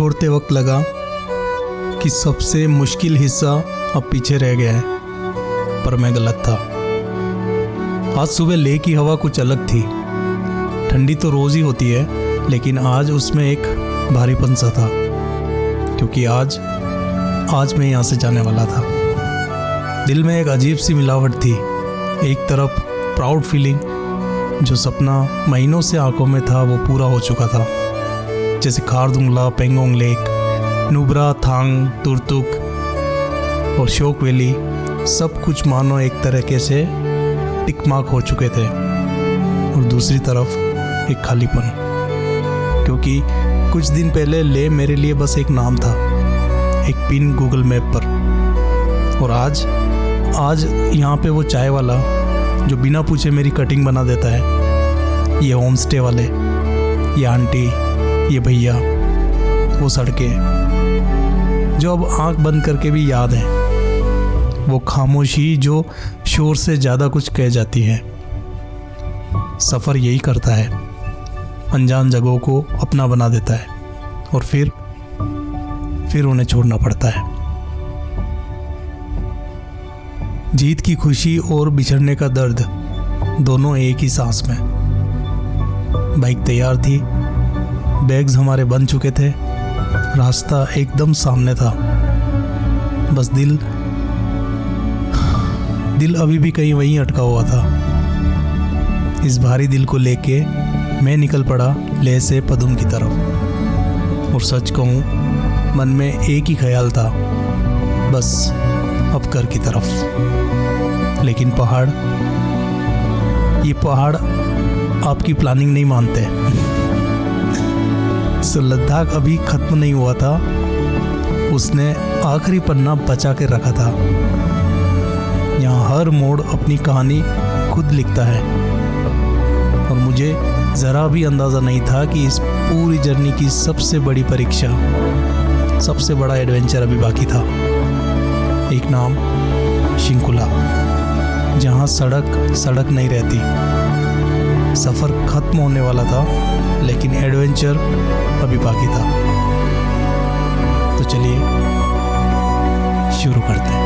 छोड़ते वक्त लगा कि सबसे मुश्किल हिस्सा अब पीछे रह गया है, पर मैं गलत था। आज सुबह लेह की हवा कुछ अलग थी। ठंडी तो रोज़ ही होती है, लेकिन आज उसमें एक भारीपन सा था, क्योंकि आज मैं यहाँ से जाने वाला था। दिल में एक अजीब सी मिलावट थी। एक तरफ प्राउड फीलिंग, जो सपना महीनों से आंखों में था वो पूरा हो चुका था, जैसे खारदुंगला, पेंगोंग लेक, नुब्रा, थांग, तुरतुक और शोक वैली, सब कुछ मानो एक तरीके से टिक मार्क हो चुके थे। और दूसरी तरफ एक खालीपन, क्योंकि कुछ दिन पहले लेह मेरे लिए बस एक नाम था, एक पिन गूगल मैप पर। और आज यहाँ पे वो चाय वाला जो बिना पूछे मेरी कटिंग बना देता है, ये होम स्टे वाले, ये आंटी, ये भैया, वो सड़कें जो अब आंख बंद करके भी याद हैं, वो खामोशी जो शोर से ज़्यादा कुछ कह जाती है। सफ़र यही करता है, अनजान जगहों को अपना बना देता है और फिर उन्हें छोड़ना पड़ता है। जीत की खुशी और बिछड़ने का दर्द, दोनों एक ही सांस में। बाइक तैयार थी, बैग्स हमारे बन चुके थे, रास्ता एकदम सामने था। बस दिल अभी भी कहीं वहीं अटका हुआ था। इस भारी दिल को लेके मैं निकल पड़ा लेह से पदुम की तरफ। और सच कहूँ, मन में एक ही ख्याल था, बस अब घर की तरफ। लेकिन ये पहाड़ आपकी प्लानिंग नहीं मानते। सो लद्दाख अभी खत्म नहीं हुआ था, उसने आखिरी पन्ना बचा के रखा था। यहाँ हर मोड़ अपनी कहानी खुद लिखता है, और मुझे ज़रा भी अंदाज़ा नहीं था कि इस पूरी जर्नी की सबसे बड़ी परीक्षा, सबसे बड़ा एडवेंचर अभी बाकी था। एक नाम, शिंकुला, जहाँ सड़क नहीं रहती। सफ़र खत्म होने वाला था, लेकिन एडवेंचर अभी बाकी था। तो चलिए शुरू करते हैं।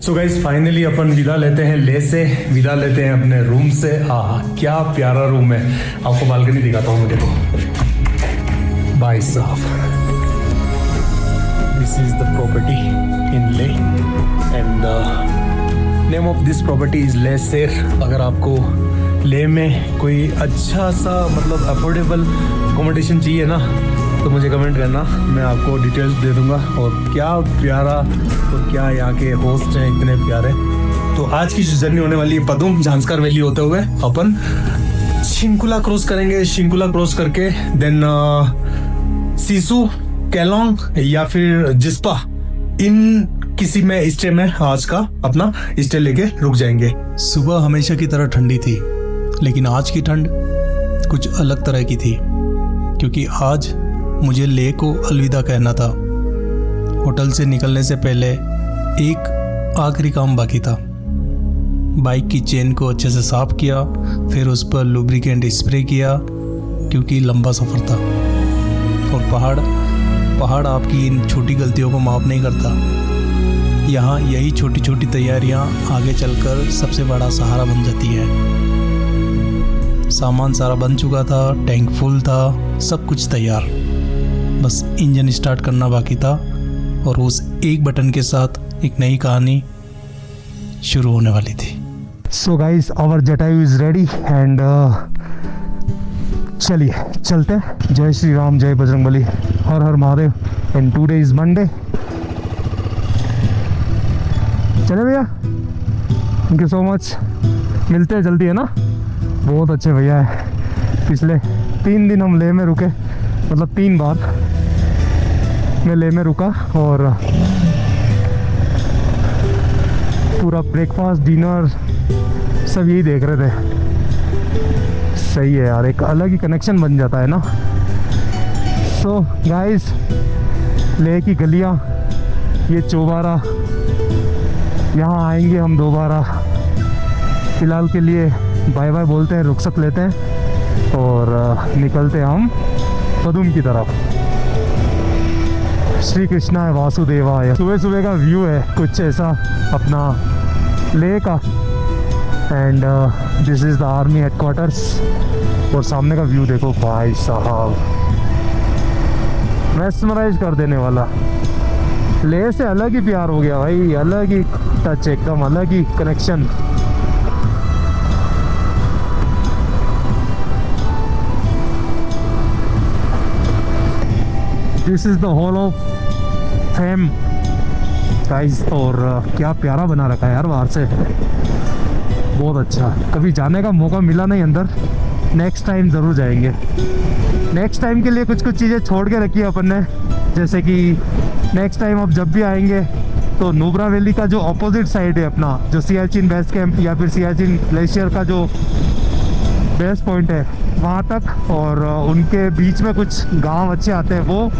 सो गाइस, फाइनली अपन विदा लेते हैं लेह से, विदा लेते हैं अपने रूम से। क्या प्यारा रूम है। आपको बालकनी दिखाता हूँ। देखो भाई साहब, this is the property in Leh and the name of this property is Leh सेर। अगर आपको लेह में कोई अच्छा सा मतलब अफोर्डेबल अकोमोडेशन चाहिए ना, तो मुझे कमेंट करना, मैं आपको डिटेल्स दे दूंगा। और क्या प्यारा, और क्या यहाँ के होस्ट हैं इतने प्यारे। तो आज की जो जर्नी होने वाली है, पदुम झांसकार वैली होते हुए अपन शिंकुला क्रॉस करेंगे। शिंकुला क्रॉस करके देन सिसु, केलोंग या फिर जिस्पा, इन किसी में स्टे में आज का अपना स्टे लेके रुक जाएंगे। सुबह हमेशा की तरह ठंडी थी, लेकिन आज की ठंड कुछ अलग तरह की थी, क्योंकि आज मुझे लेह को अलविदा कहना था। होटल से निकलने से पहले एक आखिरी काम बाकी था। बाइक की चेन को अच्छे से साफ किया, फिर उस पर लुब्रिकेंट स्प्रे किया, क्योंकि लंबा सफ़र था। और पहाड़ आपकी इन छोटी गलतियों को माफ़ नहीं करता। यहाँ यही छोटी छोटी तैयारियाँ आगे चलकर सबसे बड़ा सहारा बन जाती है। सामान सारा बन चुका था, टैंक फुल था, सब कुछ तैयार, बस इंजन स्टार्ट करना बाकी था। और उस एक बटन के साथ एक नई कहानी शुरू होने वाली थी। So guys, our Jatayu is ready and चलिए चलते हैं। जय श्री राम, जय बजरंगबली, हर हर Mahadev. And today is Monday. चले भैया, थैंक यू सो मच। मिलते हैं जल्दी, है ना। बहुत अच्छे भैया है। पिछले 3 दिन हम लेह में रुके, मतलब 3 बार मैं लेह में रुका, और पूरा ब्रेकफास्ट, डिनर सब यही देख रहे थे। सही है यार, एक अलग ही कनेक्शन बन जाता है ना। सो गाइस, लेह की गलियाँ, ये चौबारा, यहाँ आएंगे हम दोबारा। फ़िलहाल के लिए बाय बाय बोलते हैं, रुखसत लेते हैं। और निकलते हम पदुम की तरफ। श्री कृष्णा है वासुदेवाय। सुबह सुबह का व्यू है कुछ ऐसा अपना लेह का। And this is the army headquarters. और सामने का व्यू देखो भाई साहब, मेस्मराइज कर देने वाला। लेह से अलग ही प्यार हो गया भाई, अलग ही टच, एकदम अलग ही connection. This is the hall of fame guys. और क्या प्यारा बना रखा है यार बाहर से, बहुत अच्छा। कभी जाने का मौका मिला नहीं अंदर, नेक्स्ट टाइम ज़रूर जाएंगे। नेक्स्ट टाइम के लिए कुछ कुछ चीज़ें छोड़ के रखी है अपन ने, जैसे कि नेक्स्ट टाइम अब जब भी आएंगे तो नुब्रा वैली का जो अपोजिट साइड है अपना, जो सियाचिन बेस कैंप या फिर सियाचिन ग्लेशियर का जो बेस पॉइंट है वहाँ तक, और उनके बीच में कुछ गांव अच्छे आते हैं वो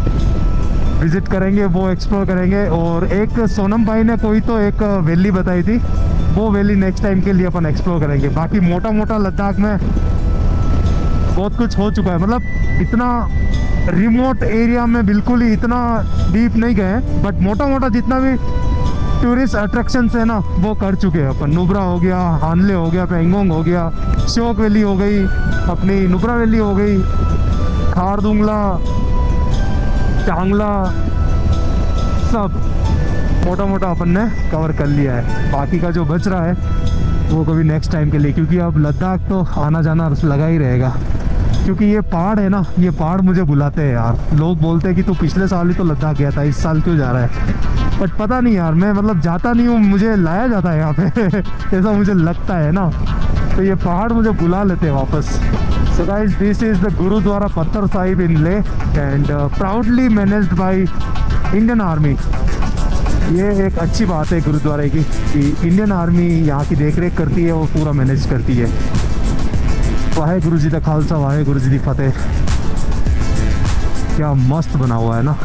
विज़िट करेंगे, वो एक्सप्लोर करेंगे। और एक सोनम भाई ने कोई तो एक वैली बताई थी, वो वैली नेक्स्ट टाइम के लिए अपन एक्सप्लोर करेंगे। बाकी मोटा मोटा लद्दाख में बहुत कुछ हो चुका है, मतलब इतना रिमोट एरिया में बिल्कुल ही इतना डीप नहीं गए, बट मोटा मोटा जितना भी टूरिस्ट अट्रैक्शंस है ना वो कर चुके हैं अपन। नुब्रा हो गया, हानले हो गया, पेंगोंग हो गया, श्योक वैली हो गई, अपनी नुब्रा वैली हो गई, खारदुंगला, चांगला, सब मोटा मोटा अपन ने कवर कर लिया है। बाकी का जो बच रहा है वो कभी नेक्स्ट टाइम के लिए, क्योंकि अब लद्दाख तो आना जाना लगा ही रहेगा। क्योंकि ये पहाड़ है ना, ये पहाड़ मुझे बुलाते हैं यार। लोग बोलते हैं कि तू पिछले साल ही तो लद्दाख गया था, इस साल क्यों जा रहा है? बट पता नहीं यार, मैं मतलब जाता नहीं हूँ, मुझे लाया जाता है यहाँ पे ऐसा मुझे लगता है ना, तो ये पहाड़ मुझे बुला लेते हैं वापस। So guys, this is the Gurudwara Pathar Sahib in Leh and proudly managed by Indian Army. ये एक अच्छी बात है गुरुद्वारे की कि इंडियन आर्मी यहाँ की देख रेख करती है, वो पूरा मैनेज करती है। वाहेगुरु जी दा खालसा, वाहेगुरु जी दी फतेह। क्या मस्त बना हुआ है ना।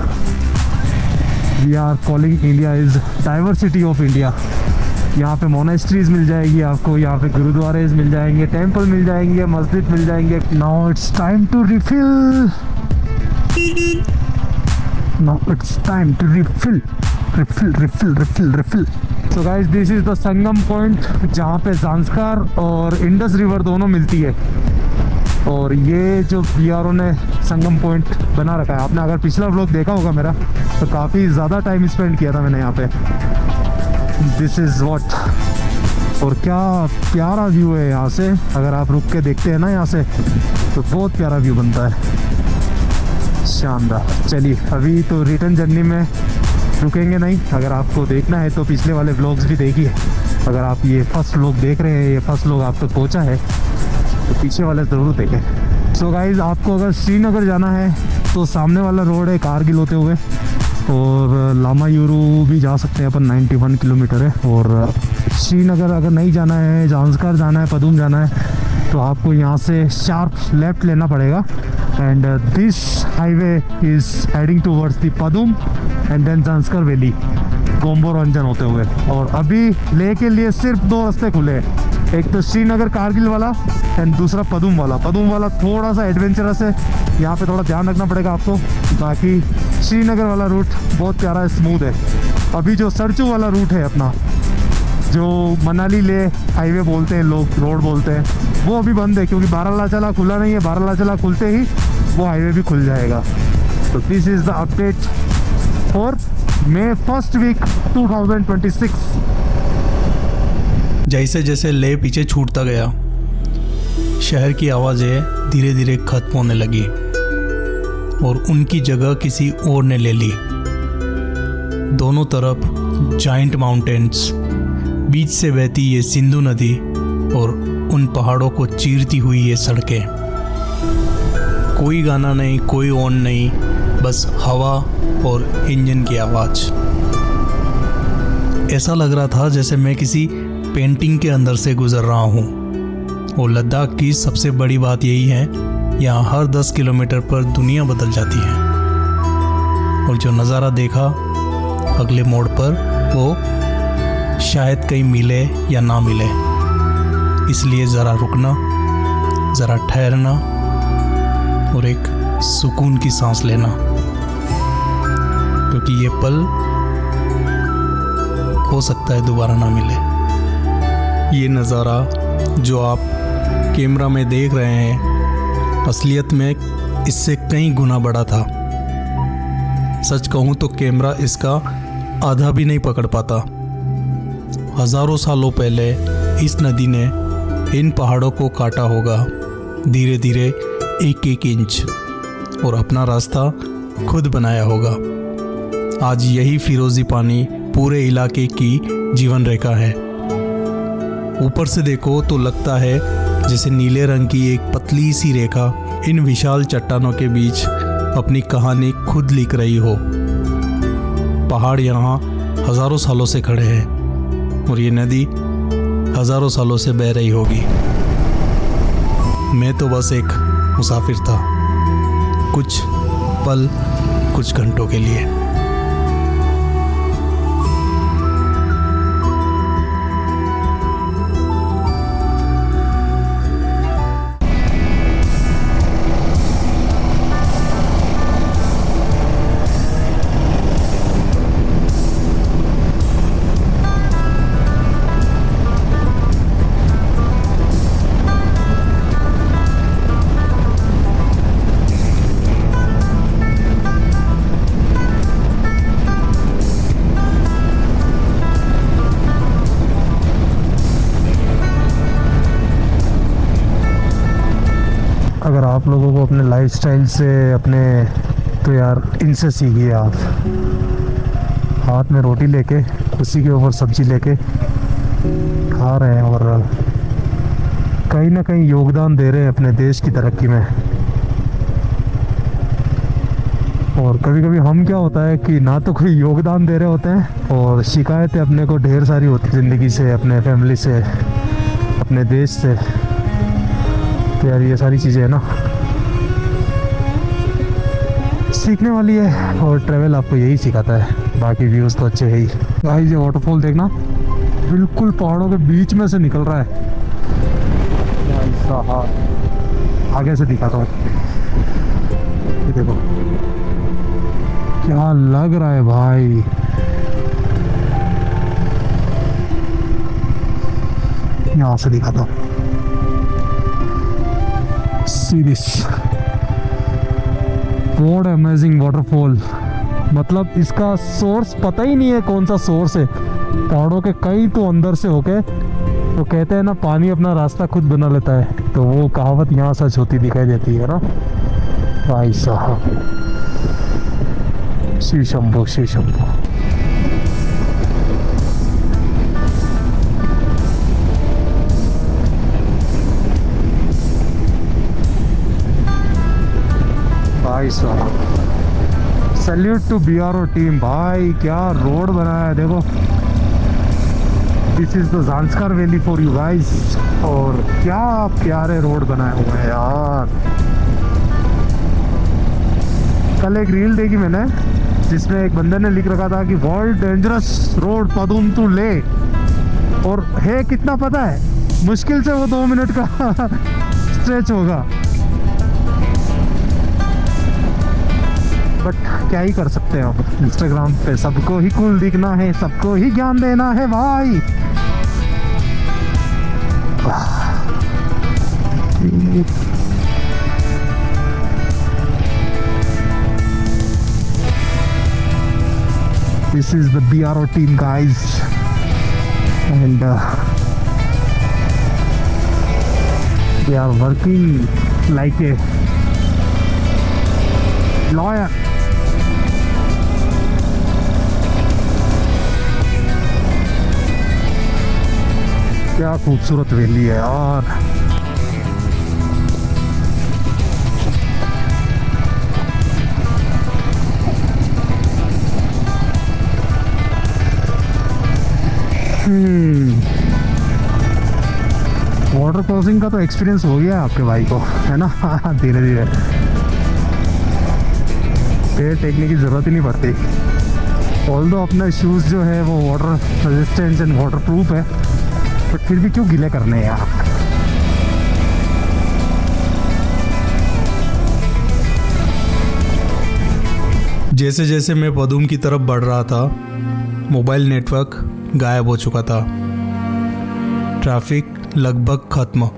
We are calling India is diversity of India. यहाँ पे मोनेस्ट्रीज मिल जाएगी आपको, यहाँ पे गुरुद्वारे मिल जाएंगे, टेम्पल मिल जाएंगे, मस्जिद मिल जाएंगे। Now it's time to refill, now it's time to refill, refill refill refill refill. So guys, this is the Sangam point जहाँ पे ज़ांस्कार और इंडस रिवर दोनों मिलती है। और ये जो BRO ने संगम पॉइंट बना रखा है, आपने अगर पिछला व्लॉग देखा होगा मेरा तो काफ़ी ज़्यादा टाइम स्पेंड किया था मैंने यहाँ पे। दिस इज़ व्हाट, और क्या प्यारा व्यू है यहाँ से। अगर आप रुक के देखते हैं ना यहाँ से तो बहुत प्यारा व्यू बनता है, शानदार। चलिए, अभी तो रिटर्न जर्नी में रुकेंगे नहीं। अगर आपको देखना है तो पिछले वाले व्लॉग्स भी देखिए। अगर आप ये फर्स्ट व्लॉग देख रहे हैं, ये फर्स्ट व्लॉग आप तक पहुँचा है तो पीछे वाले ज़रूर देखें। सो गाइज़, आपको अगर श्रीनगर जाना है तो सामने वाला रोड है कारगिल होते हुए, और लामा यूरू भी जा सकते हैं अपन, 91 किलोमीटर है। और श्रीनगर अगर नहीं जाना है, ज़ांस्कार जाना है, पदुम जाना है, तो आपको यहाँ से शार्प लेफ्ट लेना पड़ेगा। And this highway is heading towards the Padum and then Zanskar valley, Gombo Rangjon होते हुए। और अभी लेह के लिए सिर्फ 2 रास्ते खुले हैं, एक तो श्रीनगर कारगिल वाला एंड दूसरा पदुम वाला। पदुम वाला थोड़ा सा एडवेंचरस है, यहाँ पे थोड़ा ध्यान रखना पड़ेगा आपको। बाकी श्रीनगर वाला रूट बहुत प्यारा है, स्मूथ है। अभी जो सरचू वाला रूट है अपना, जो मनाली ले हाईवे बोलते हैं लोग, रोड बोलते हैं, वो अभी बंद है क्योंकि बारालाचला खुला नहीं है। बारालाचला खुलते ही वो हाईवे भी खुल जाएगा। तो this is the update for May 1st week 2026। जैसे जैसे लेह पीछे छूटता गया, शहर की आवाज़ें धीरे धीरे खत्म होने लगी और उनकी जगह किसी और ने ले ली। दोनों तरफ जाइंट माउंटेन्स, बीच से बहती ये सिंधु नदी और उन पहाड़ों को चीरती हुई ये सड़कें। कोई गाना नहीं, कोई ऑन नहीं, बस हवा और इंजन की आवाज़। ऐसा लग रहा था जैसे मैं किसी पेंटिंग के अंदर से गुजर रहा हूँ। और लद्दाख की सबसे बड़ी बात यही है, यहाँ हर 10 किलोमीटर पर दुनिया बदल जाती है। और जो नज़ारा देखा अगले मोड़ पर, वो शायद कहीं मिले या ना मिले। इसलिए ज़रा रुकना, ज़रा ठहरना और एक सुकून की सांस लेना, क्योंकि ये पल हो सकता है दोबारा ना मिले। ये नज़ारा जो आप कैमरा में देख रहे हैं असलियत में इससे कई गुना बड़ा था। सच कहूँ तो कैमरा इसका आधा भी नहीं पकड़ पाता। हजारों सालों पहले इस नदी ने इन पहाड़ों को काटा होगा, धीरे धीरे एक एक इंच, और अपना रास्ता खुद बनाया होगा। आज यही फिरोजी पानी पूरे इलाके की जीवन रेखा है। ऊपर से देखो तो लगता है जैसे नीले रंग की एक पतली सी रेखा इन विशाल चट्टानों के बीच अपनी कहानी खुद लिख रही हो। पहाड़ यहाँ हजारों सालों से खड़े हैं और ये नदी हजारों सालों से बह रही होगी। मैं तो बस एक मुसाफिर था, कुछ पल, कुछ घंटों के लिए। अगर आप लोगों को अपने लाइफस्टाइल से अपने, तो यार इनसे सीखिए। आप हाथ में रोटी लेके उसी के ऊपर सब्जी लेके खा रहे हैं और कहीं ना कहीं योगदान दे रहे हैं अपने देश की तरक्की में। और कभी कभी हम क्या होता है कि ना तो कोई योगदान दे रहे होते हैं और शिकायतें अपने को ढेर सारी होती ज़िंदगी से, अपने फैमिली से, अपने देश से। तो यार ये सारी चीज़ें है ना सीखने वाली है, और ट्रैवल आपको यही सिखाता है। बाकी व्यूज़ तो अच्छे है ही। गाइस ये वाटरफॉल देखना बिल्कुल पहाड़ों के बीच में से निकल रहा है। आगे से दिखाता हूँ, ये देखो क्या लग रहा है भाई। यहाँ से दिखाता हूँ। See this, what amazing waterfall। मतलब इसका सोर्स पता ही नहीं है कौन सा सोर्स है। पहाड़ों के कई तो अंदर से होके, तो कहते हैं ना पानी अपना रास्ता खुद बना लेता है, तो वो कहावत यहाँ सच होती दिखाई देती है ना भाई साहब। शिव शंभो, शिव शंभो। भाई साहब सैल्यूट टू BRO टीम। भाई क्या रोड बनाया है देखो। This is the Zanskar valley for you guys. और क्या प्यारे रोड बनाए हुए हैं यार। कल एक रील देखी मैंने जिसमें एक बंदे ने लिख रखा था कि वर्ल्ड डेंजरस रोड पदुमथु ले, और है कितना पता है, मुश्किल से वो 2 मिनट का स्ट्रेच होगा। बट क्या ही कर सकते हैं अब, इंस्टाग्राम पे सबको ही कूल दिखना है, सबको ही ज्ञान देना है भाई। This is the BRO team guys, and they are working like a lawyer। क्या खूबसूरत वैली है यार। वाटर क्रॉसिंग का तो एक्सपीरियंस हो गया आपके भाई को, है ना। धीरे धीरे पैर टेकने की ज़रूरत ही नहीं पड़ती। ऑल्दो अपना शूज़ जो है वो water resistance and water proof है, बट फिर भी क्यों गीले करने हैं यार। जैसे जैसे मैं पदूम की तरफ बढ़ रहा था, मोबाइल नेटवर्क गायब हो चुका था। ट्रैफिक लगभग खत्म।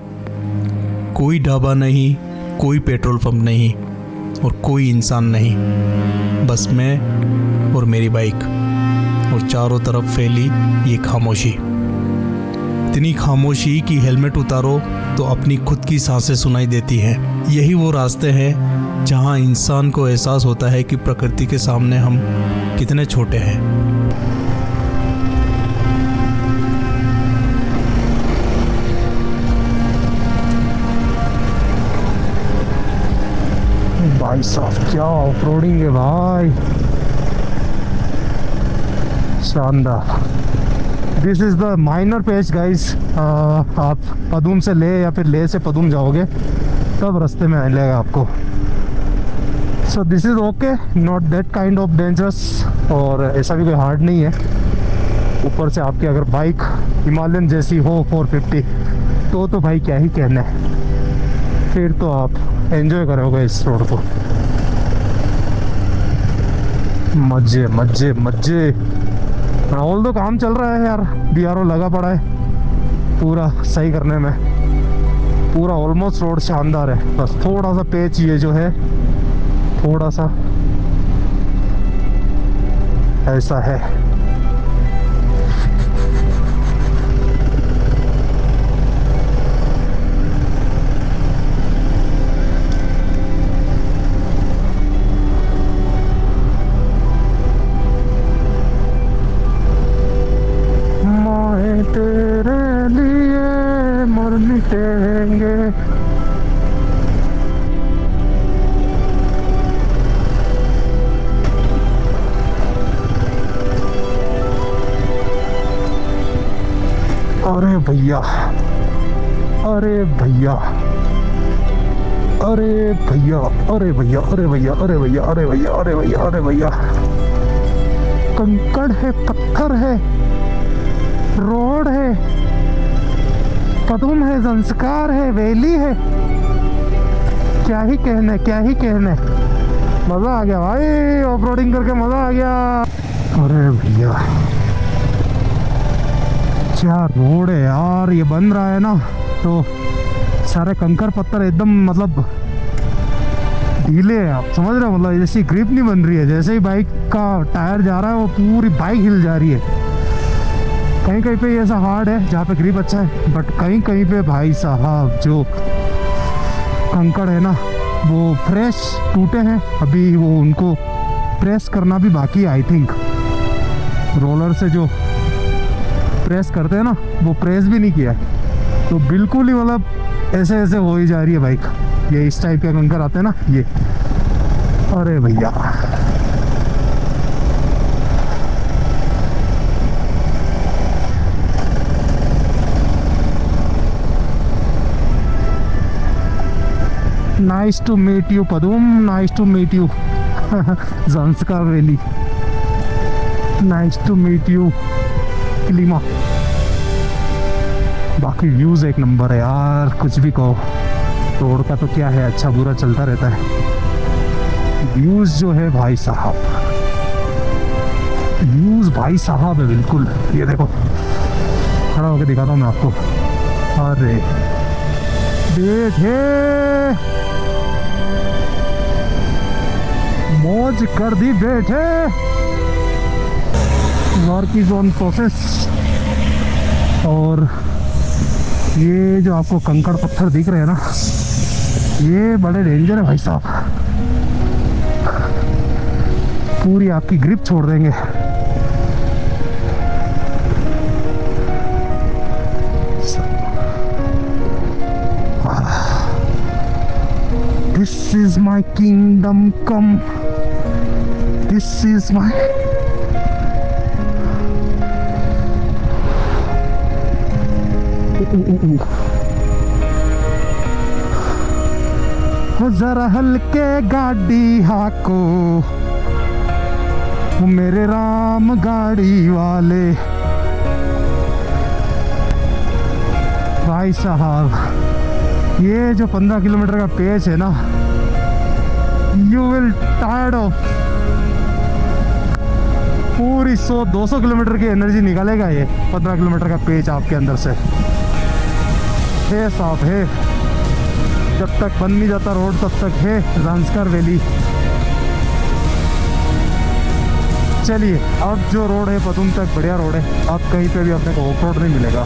कोई ढाबा नहीं, कोई पेट्रोल पंप नहीं और कोई इंसान नहीं। बस मैं और मेरी बाइक और चारों तरफ फैली ये खामोशी। इतनी खामोशी कि हेलमेट उतारो तो अपनी खुद की सांसें सुनाई देती हैं। यही वो रास्ते हैं जहां इंसान को एहसास होता है कि प्रकृति के सामने हम कितने छोटे हैं। भाई साहब क्या ऑफ रोडिंग है भाई, शानदार। This is the minor page guys. आप पदूम से ले या फिर ले से पदूम जाओगे तब रास्ते में मिलेगा आपको। So this is okay, not that kind of dangerous, और ऐसा भी कोई हार्ड नहीं है। ऊपर से आपकी अगर बाइक हिमालयन जैसी हो 450 तो भाई क्या ही कहना है, फिर तो आप एंजॉय करोगे इस रोड को। मजे मजे मजे। ऑल दो काम चल रहा है यार, BRO लगा पड़ा है पूरा सही करने में। पूरा ऑलमोस्ट रोड शानदार है, बस थोड़ा सा पेच ये जो है थोड़ा सा ऐसा है। तेरे लिए मर मिटेंगे। अरे भैया, अरे भैया, अरे भैया, अरे भैया, अरे भैया, अरे भैया, अरे भैया, अरे भैया, अरे भैया, कंकड़ है, पत्थर है, रोड है, पदूम है, संस्कार है, वैली है, क्या ही कहने, क्या ही कहने। मजा आ गया भाई, ऑफ रोडिंग करके मजा आ गया। अरे भैया क्या रोड है यार, ये बन रहा है ना तो सारे कंकर पत्थर एकदम मतलब ढीले है, आप समझ रहे हो, मतलब जैसी ग्रिप नहीं बन रही है। जैसे ही बाइक का टायर जा रहा है वो पूरी बाइक हिल जा रही है। कहीं कहीं पे ऐसा हार्ड है जहाँ पे ग्रिप अच्छा है, बट कहीं कहीं पे भाई साहब जो कंकड़ है ना वो फ्रेश टूटे हैं, अभी वो उनको प्रेस करना भी बाकी है। आई थिंक रोलर से जो प्रेस करते हैं ना वो प्रेस भी नहीं किया है, तो बिल्कुल ही मतलब ऐसे ऐसे हो ही जा रही है बाइक। ये इस टाइप के कंकर आते हैं ना ये। अरे भैया nice to meet you Padum, nice to meet you Zanskar valley, nice to meet you क्लीमा। बाकी व्यूज़ एक नंबर है यार, कुछ भी कहो। रोड का तो क्या है, अच्छा बुरा चलता रहता है। व्यूज़ जो है भाई साहब, व्यूज़ भाई साहब है बिल्कुल। ये देखो खड़ा होकर दिखाता हूँ मैं आपको। अरे बैठे मौज कर दी बैठे। Work is on process. और ये जो आपको कंकड़ पत्थर दिख रहे हैं ना ये बड़े डेंजर है भाई साहब, पूरी आपकी ग्रिप छोड़ देंगे। This is my kingdom come. This is my जरा हल्के गाड़ी हाको मेरे राम गाड़ी वाले। भाई साहब ये जो 15 किलोमीटर का पेच है ना, यू विल टायर्ड ऑफ पूरी 100-200 किलोमीटर की एनर्जी निकालेगा ये 15 किलोमीटर का पेज आपके अंदर से। है साहब है, जब तक बन नहीं जाता रोड तब तक है ज़ांस्कर वैली। चलिए अब जो रोड है पदुम तक बढ़िया रोड है, आप कहीं पे भी अपने को ऑफ रोड नहीं मिलेगा,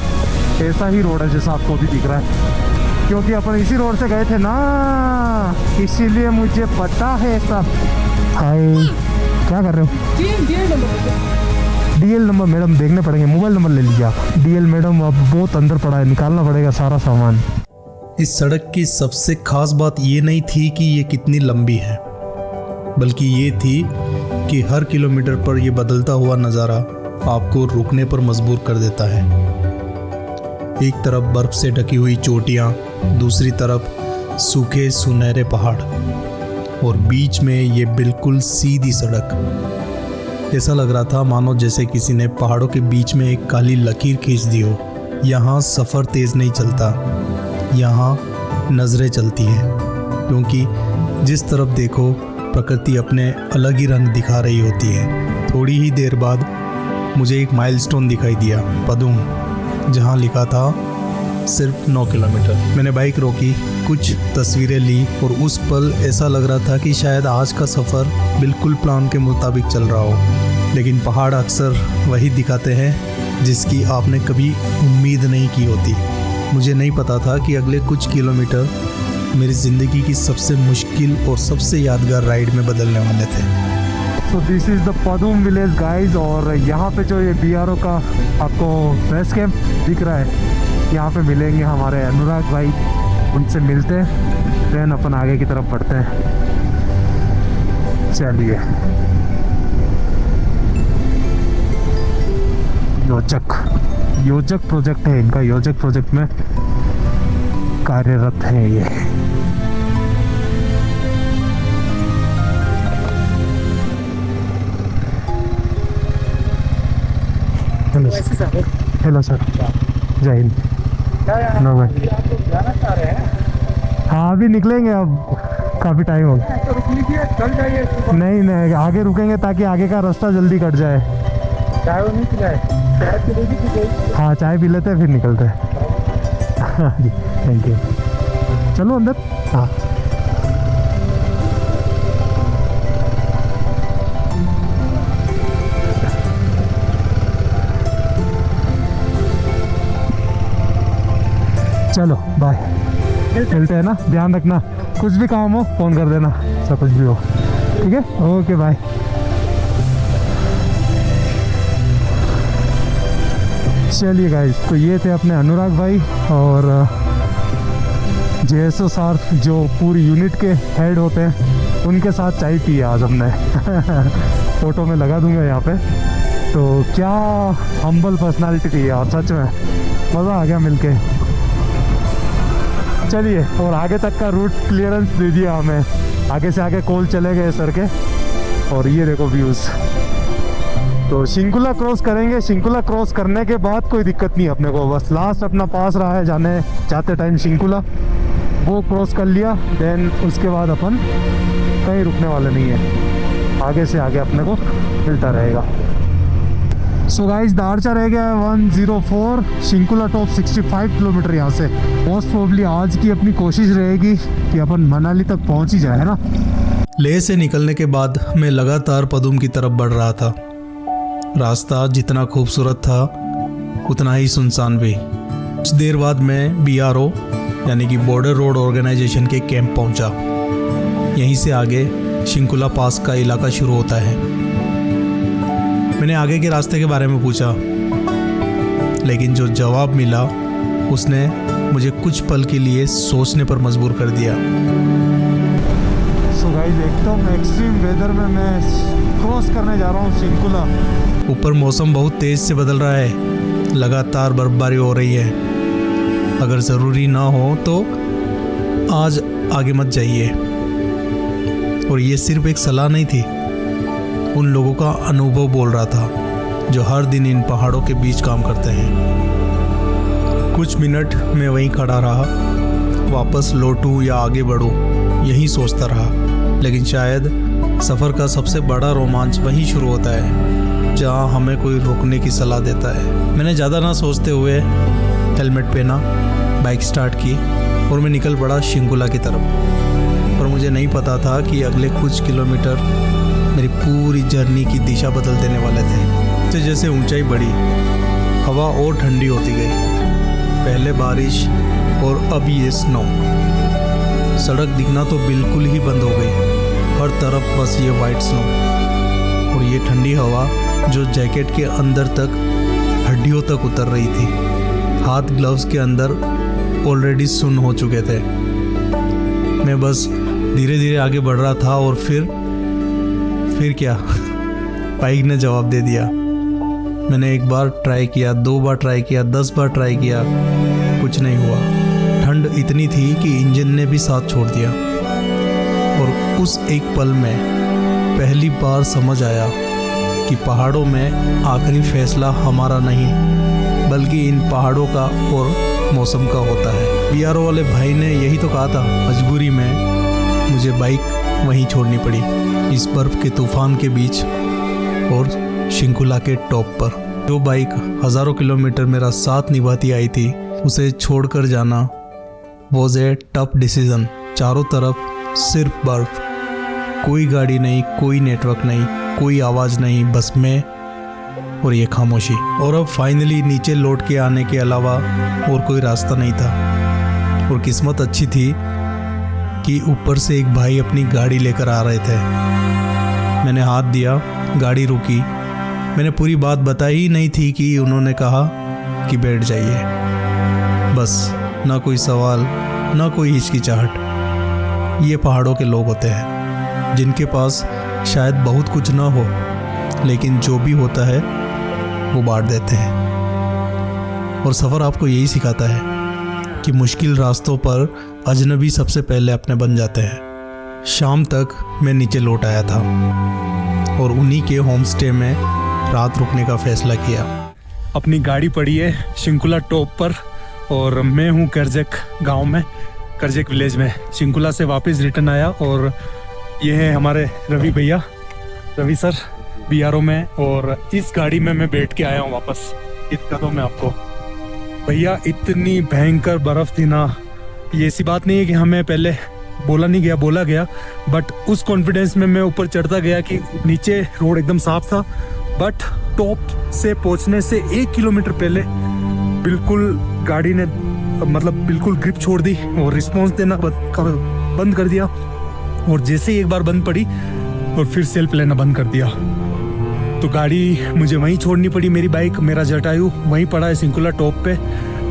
ऐसा ही रोड है जैसा आपको अभी दिख रहा है, क्योंकि अपन इसी रोड से गए थे ना, इसीलिए मुझे पता है सब। हाय, क्या कर रहे हो? डीएल नंबर मैडम देखने पड़ेंगे, मोबाइल नंबर ले लीजिए आप। डीएल मैडम अब बहुत अंदर पड़ा है, निकालना पड़ेगा सारा सामान। इस सड़क की सबसे खास बात ये नहीं थी कि ये कितनी लंबी है, बल्कि ये थी कि हर किलोमीटर पर यह बदलता हुआ नज़ारा आपको रुकने पर मजबूर कर देता है। एक तरफ बर्फ से ढकी हुई चोटियाँ, दूसरी तरफ सूखे सुनहरे पहाड़, और बीच में ये बिल्कुल सीधी सड़क। ऐसा लग रहा था मानो जैसे किसी ने पहाड़ों के बीच में एक काली लकीर खींच दी हो। यहाँ सफ़र तेज़ नहीं चलता, यहाँ नज़रें चलती हैं, क्योंकि जिस तरफ देखो प्रकृति अपने अलग ही रंग दिखा रही होती है। थोड़ी ही देर बाद मुझे एक माइलस्टोन दिखाई दिया, पदुम, जहाँ लिखा था सिर्फ 9 किलोमीटर। मैंने बाइक रोकी, कुछ तस्वीरें ली, और उस पल ऐसा लग रहा था कि शायद आज का सफ़र बिल्कुल प्लान के मुताबिक चल रहा हो। लेकिन पहाड़ अक्सर वही दिखाते हैं जिसकी आपने कभी उम्मीद नहीं की होती। मुझे नहीं पता था कि अगले कुछ किलोमीटर मेरी ज़िंदगी की सबसे मुश्किल और सबसे यादगार राइड में बदलने वाले थे। तो this is the Padum village guys, और यहाँ पे जो ये BRO का आपको बेस कैंप दिख रहा है, यहाँ पे मिलेंगे हमारे अनुराग भाई, उनसे मिलते हैं, देन अपन आगे की तरफ बढ़ते हैं। चलिए, योजक प्रोजेक्ट है इनका, योजक प्रोजेक्ट में कार्यरत है ये। हेलो सर, जय हिंद। नो भाई, हाँ अभी निकलेंगे, अब काफ़ी टाइम हो गया। तो रुक लीजिए, चल जाइए। नहीं आगे रुकेंगे ताकि आगे का रास्ता जल्दी कट जाए। चाय वो नहीं पिलाए, चाय पी लीजिए कि कोई? हाँ चाय पी लेते हैं फिर निकलते हैं। हाँ जी, थैंक यू। चलो अंदर। हाँ चलो बाय, मिलते हैं ना, ध्यान रखना, कुछ भी काम हो फ़ोन कर देना, सब कुछ भी हो, ठीक है, ओके बाय। चलिए गाइस, तो ये थे अपने अनुराग भाई और JSO सर, जो पूरी यूनिट के हेड होते हैं, उनके साथ चाय पी आज हमने। फ़ोटो में लगा दूंगा यहाँ पे। तो क्या हम्बल पर्सनालिटी थी यार, सच में मज़ा आ गया मिलके। चलिए, और आगे तक का रूट क्लियरेंस दे दिया हमें, आगे से आगे कॉल चले गए सर के, और ये देखो व्यूज़। तो शिंकुला क्रॉस करेंगे, शिंकुला क्रॉस करने के बाद कोई दिक्कत नहीं अपने को, बस लास्ट अपना पास रहा है जाते टाइम शिंकुला, वो क्रॉस कर लिया, देन उसके बाद अपन कहीं रुकने वाले नहीं है, आगे से आगे अपने को मिलता रहेगा। सो गाइस, दारचा रह गया है 104, शिंकुला टॉप 65 किलोमीटर यहाँ से। मोस्ट प्रोबेबली आज की अपनी कोशिश रहेगी कि अपन मनाली तक पहुँच ही जाए, है ना। लेह से निकलने के बाद मैं लगातार पदुम की तरफ बढ़ रहा था। रास्ता जितना खूबसूरत था उतना ही सुनसान भी। कुछ देर बाद मैं BRO यानी कि बॉर्डर रोड ऑर्गेनाइजेशन के कैंप पहुंचा। यहीं से आगे शिंकुला पास का इलाका शुरू होता है। मैंने आगे के रास्ते के बारे में पूछा, लेकिन जो जवाब मिला उसने मुझे कुछ पल के लिए सोचने पर मजबूर कर दिया। सो गाइस, एकदम एक्सट्रीम वेदर में मैं क्रॉस करने जा रहा हूँ शिंकुला। ऊपर मौसम बहुत तेज़ से बदल रहा है, लगातार बर्फबारी हो रही है। अगर ज़रूरी ना हो तो आज आगे मत जाइए। और ये सिर्फ एक सलाह नहीं थी, उन लोगों का अनुभव बोल रहा था जो हर दिन इन पहाड़ों के बीच काम करते हैं। कुछ मिनट मैं वहीं खड़ा रहा, वापस लौटूं या आगे बढ़ूं, यही सोचता रहा। लेकिन शायद सफ़र का सबसे बड़ा रोमांच वहीं शुरू होता है जहाँ हमें कोई रोकने की सलाह देता है। मैंने ज़्यादा ना सोचते हुए हेलमेट पहना, बाइक स्टार्ट की और मैं निकल पड़ा शिंकुला की तरफ। पर मुझे नहीं पता था कि अगले कुछ किलोमीटर मेरी पूरी जर्नी की दिशा बदल देने वाले थे। तो जैसे ऊंचाई बढ़ी, हवा और ठंडी होती गई। पहले बारिश और अब ये स्नो। सड़क दिखना तो बिल्कुल ही बंद हो गई, हर तरफ बस ये वाइट स्नो और ये ठंडी हवा जो जैकेट के अंदर तक हड्डियों तक उतर रही थी। हाथ ग्लव्स के अंदर ऑलरेडी सुन्न हो चुके थे। मैं बस धीरे धीरे आगे बढ़ रहा था और फिर क्या बाइक ने जवाब दे दिया। मैंने एक बार ट्राई किया, 2 बार ट्राई किया, 10 बार ट्राई किया, कुछ नहीं हुआ। ठंड इतनी थी कि इंजन ने भी साथ छोड़ दिया। और उस एक पल में पहली बार समझ आया कि पहाड़ों में आखिरी फैसला हमारा नहीं बल्कि इन पहाड़ों का और मौसम का होता है। बीआरओ वाले भाई ने यही तो कहा था। मजबूरी में मुझे बाइक वहीं छोड़नी पड़ी, इस बर्फ के तूफान के बीच और शिंकुला के टॉप पर। जो बाइक हज़ारों किलोमीटर मेरा साथ निभाती आई थी, उसे छोड़कर जाना वॉज ए टफ डिसीजन। चारों तरफ सिर्फ बर्फ, कोई गाड़ी नहीं, कोई नेटवर्क नहीं, कोई आवाज़ नहीं, बस मैं और ये खामोशी। और अब फाइनली नीचे लौट के आने के अलावा और कोई रास्ता नहीं था। और किस्मत अच्छी थी कि ऊपर से एक भाई अपनी गाड़ी लेकर आ रहे थे। मैंने हाथ दिया, गाड़ी रुकी। मैंने पूरी बात बताई ही नहीं थी कि उन्होंने कहा कि बैठ जाइए। बस ना कोई सवाल, ना कोई हिचकिचाहट। ये पहाड़ों के लोग होते हैं जिनके पास शायद बहुत कुछ ना हो, लेकिन जो भी होता है वो बांट देते हैं। और सफ़र आपको यही सिखाता है कि मुश्किल रास्तों पर अजनबी सबसे पहले अपने बन जाते हैं। शाम तक मैं नीचे लौट आया था और उन्हीं के होम स्टे में रात रुकने का फैसला किया। अपनी गाड़ी पड़ी है शिंकुला टॉप पर और मैं हूँ करजक गांव में, करजक विलेज में। शिंकुला से वापस रिटर्न आया और ये है हमारे रवि भैया, रवि सर बीआरओ में। और इस गाड़ी में मैं बैठ के आया हूँ वापस। दिखाता हूँ मैं आपको। भैया इतनी भयंकर बर्फ़ थी ना, ये ऐसी बात नहीं है कि हमें पहले बोला गया, बट उस कॉन्फिडेंस में मैं ऊपर चढ़ता गया कि नीचे रोड एकदम साफ था, बट टॉप से पहुंचने से 1 किलोमीटर पहले बिल्कुल गाड़ी ने बिल्कुल ग्रिप छोड़ दी और रिस्पॉन्स देना बंद कर दिया। और जैसे ही एक बार बंद पड़ी और फिर सेल्फ लेना बंद कर दिया, तो गाड़ी मुझे वहीं छोड़नी पड़ी। मेरी बाइक, मेरा जटायु वहीं पड़ा है शिंकुला टॉप पे।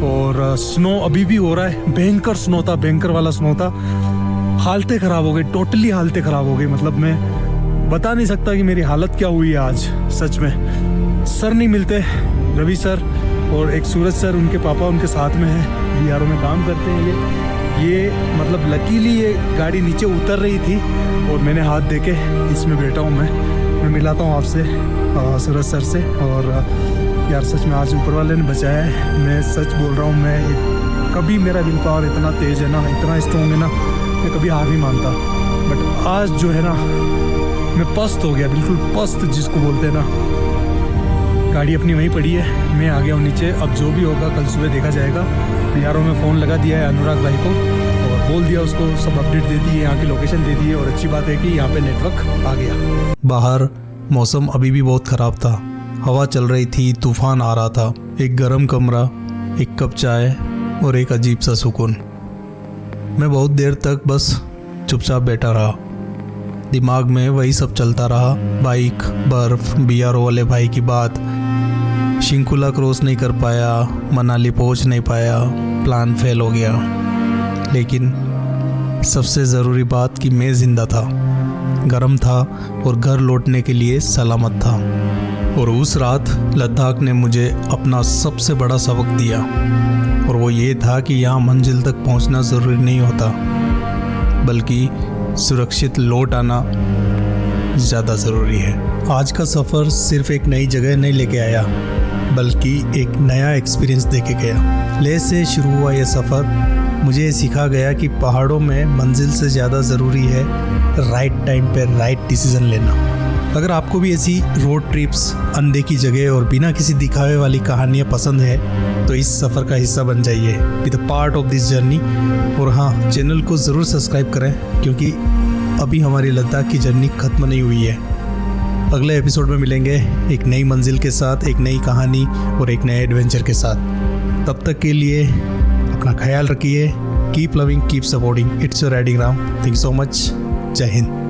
और स्नो अभी भी हो रहा है, भयंकर स्नो था, भयंकर वाला स्नो था। हालतें ख़राब हो गई, टोटली हालतें ख़राब हो गई। मैं बता नहीं सकता कि मेरी हालत क्या हुई है आज, सच में। सर नहीं मिलते, रवि सर और एक सूरज सर, उनके पापा उनके साथ में है, बीआरओ में काम करते हैं। ये लकीली ये गाड़ी नीचे उतर रही थी और मैंने हाथ देके इसमें बैठा हूँ। मैं मिलाता हूँ आपसे सूरज सर से। और यार सच में आज ऊपर वाले ने बचाया है, मैं सच बोल रहा हूँ। मैं कभी मेरा विल पावर इतना तेज़ है ना, इतना स्ट्रॉन्ग है ना, मैं कभी हार नहीं मानता। बट आज जो है ना, मैं पस्त हो गया, बिल्कुल पस्त जिसको बोलते हैं ना। गाड़ी अपनी वहीं पड़ी है, मैं आ गया हूँ नीचे। अब जो भी होगा कल सुबह देखा जाएगा। बीआरओ में फ़ोन लगा दिया है अनुराग भाई को और बोल दिया उसको, सब अपडेट दे दी है, यहाँ की लोकेशन दे दी है। और अच्छी बात है कि यहाँ पे नेटवर्क आ गया। बाहर मौसम अभी भी बहुत ख़राब था, हवा चल रही थी, तूफान आ रहा था। एक गर्म कमरा, एक कप चाय और एक अजीब सा सुकून। मैं बहुत देर तक बस चुपचाप बैठा रहा। दिमाग में वही सब चलता रहा, बाइक, बर्फ़, बीआरओ वाले भाई की बात। शिंकुला क्रॉस नहीं कर पाया, मनाली पहुंच नहीं पाया, प्लान फेल हो गया। लेकिन सबसे ज़रूरी बात कि मैं ज़िंदा था, गर्म था और घर लौटने के लिए सलामत था। और उस रात लद्दाख ने मुझे अपना सबसे बड़ा सबक दिया, और वो ये था कि यहाँ मंजिल तक पहुँचना ज़रूरी नहीं होता, बल्कि सुरक्षित लौट आना ज़्यादा ज़रूरी है। आज का सफ़र सिर्फ एक नई जगह नहीं लेके आया, बल्कि एक नया एक्सपीरियंस देके गया। लेह से शुरू हुआ यह सफ़र मुझे सिखा गया कि पहाड़ों में मंजिल से ज़्यादा ज़रूरी है राइट टाइम पे राइट डिसीज़न लेना। अगर आपको भी ऐसी रोड ट्रिप्स, अनदेखी जगह और बिना किसी दिखावे वाली कहानियाँ पसंद है तो इस सफ़र का हिस्सा बन जाइए, be the part of this journey. और हाँ, चैनल को ज़रूर सब्सक्राइब करें क्योंकि अभी हमारी लद्दाख की जर्नी ख़त्म नहीं हुई है। अगले एपिसोड में मिलेंगे एक नई मंजिल के साथ, एक नई कहानी और एक नए एडवेंचर के साथ। तब तक के लिए अपना ख्याल रखिए। Keep loving, keep supporting. It's your riding Ram. Thank you so much. जय हिंद।